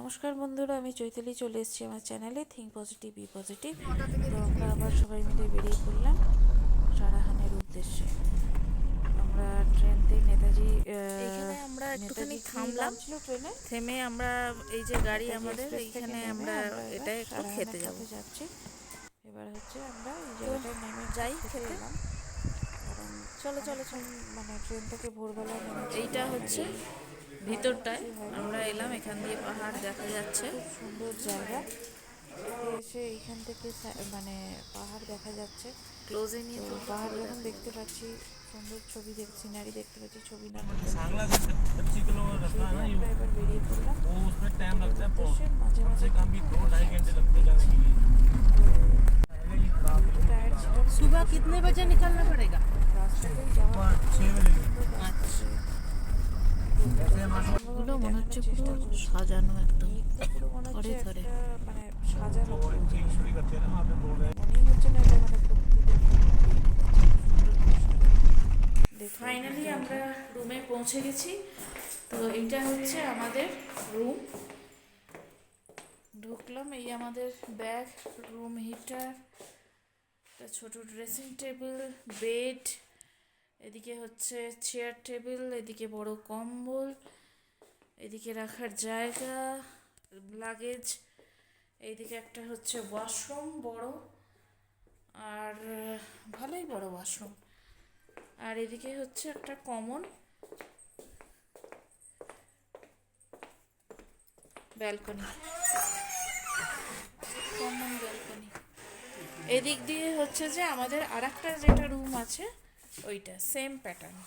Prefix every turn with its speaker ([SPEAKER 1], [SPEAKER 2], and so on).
[SPEAKER 1] নমস্কার বন্ধুরা, আমি চৈতালি চলে এসেছি আমার চ্যানেলে থিঙ্ক পজিটিভ বি পজিটিভ। তো আমরা আবার সবাই মিলে বেরিয়ে পড়লাম সারাহানের উদ্দেশ্যে। আমরা ট্রেনতে নেতাজি
[SPEAKER 2] এইখানে আমরা একটুখানি থামলাম,
[SPEAKER 1] ছিল ট্রেনে,
[SPEAKER 2] থেমে আমরা এই যে গাড়ি
[SPEAKER 1] নেতাজি
[SPEAKER 2] আমাদের
[SPEAKER 1] এক্সপ্রেস থেকে
[SPEAKER 2] এইখানে
[SPEAKER 1] নেমে
[SPEAKER 2] আমরা
[SPEAKER 1] এবার
[SPEAKER 2] এটা একটু খেতে
[SPEAKER 1] সারাহানের
[SPEAKER 2] যাব।
[SPEAKER 1] পথে যাচ্ছি। এবার হচ্ছে আমরা এই
[SPEAKER 2] তো
[SPEAKER 1] জায়গাটায় নেমে
[SPEAKER 2] যাই
[SPEAKER 1] খেতে
[SPEAKER 2] খেতে,
[SPEAKER 1] এলাম, কারণ
[SPEAKER 2] চলো চলো
[SPEAKER 1] অনেকক্ষণ
[SPEAKER 2] চলো।
[SPEAKER 1] মানে ট্রেন থেকে ভোরবেলা নেমেছি,
[SPEAKER 2] এইটা হচ্ছে
[SPEAKER 1] খাওয়া দাওয়া
[SPEAKER 2] ভিতরটায়
[SPEAKER 1] কিছুই হয়নি।
[SPEAKER 2] আমরা
[SPEAKER 1] তো
[SPEAKER 2] এলাম, এখান দিয়ে পাহাড় দেখা যাচ্ছে।
[SPEAKER 1] খুব সুন্দর জায়গা, এসে এইখান থেকে মানে পাহাড় দেখা যাচ্ছে।
[SPEAKER 2] ক্লোজে নিয়ে
[SPEAKER 1] তো
[SPEAKER 2] তো
[SPEAKER 1] পাহাড়
[SPEAKER 2] পুরো
[SPEAKER 1] যখন
[SPEAKER 2] দেখা
[SPEAKER 1] দেখতে
[SPEAKER 2] যাচ্ছে।
[SPEAKER 1] পাচ্ছি, সুন্দর ছবি সিনারি দেখতে পাচ্ছি, ছবি না
[SPEAKER 3] सांगला से 25 किलो रास्ता है ना ये,
[SPEAKER 1] আমরা এবার বেরিয়ে পড়লাম
[SPEAKER 3] वो उसमें टाइम लगता है
[SPEAKER 1] উদ্দেশ্যে। माঝে
[SPEAKER 3] कम
[SPEAKER 1] মাঝে
[SPEAKER 3] से कम भी
[SPEAKER 1] কিন্তু
[SPEAKER 3] 2-2.5 घंटे लगते हैं जाने के लिए।
[SPEAKER 1] টায়ার্ড ছিলাম,
[SPEAKER 2] सुबह कितने बजे निकलना पड़ेगा?
[SPEAKER 1] রাস্তাতেই যাওয়া
[SPEAKER 3] 6 बजे
[SPEAKER 2] আচ্ছা,
[SPEAKER 3] ऐसे हमारे
[SPEAKER 2] এগুলো মনে হচ্ছে পুরো সাজানো একদম
[SPEAKER 1] পুরো মনে হচ্ছে
[SPEAKER 2] ধরে ধরে।
[SPEAKER 1] একটা মানে সাজানো,
[SPEAKER 3] जो इंचिंग शुरू करते हैं ना वहाँ पे बोल रहे हैं
[SPEAKER 1] মনেই হচ্ছে না এটা মানে প্রকৃতিতে
[SPEAKER 2] ফাইনালি আমরা রুমে পৌঁছে গেছি। তো এইটা হচ্ছে আমাদের রুম। ঢুকলাম, এই আমাদের ব্যাগ, রুম হিটার, একটা ছোট ড্রেসিং টেবিল, বেড, এদিকে হচ্ছে চেয়ার টেবিল, এদিকে বড় কম্বল, এদিকে রাখার জায়গা, লাগেজ, এইদিকে একটা হচ্ছে ওয়াশরুম বড়, আর ভালোই বড় ওয়াশরুম, আর এদিকে হচ্ছে একটা কমন ব্যালকনি, কমন ব্যালকনি। এদিক দিয়ে হচ্ছে যে আমাদের আর একটা যেটা রুম আছে ওইটা সেম প্যাটার্ন।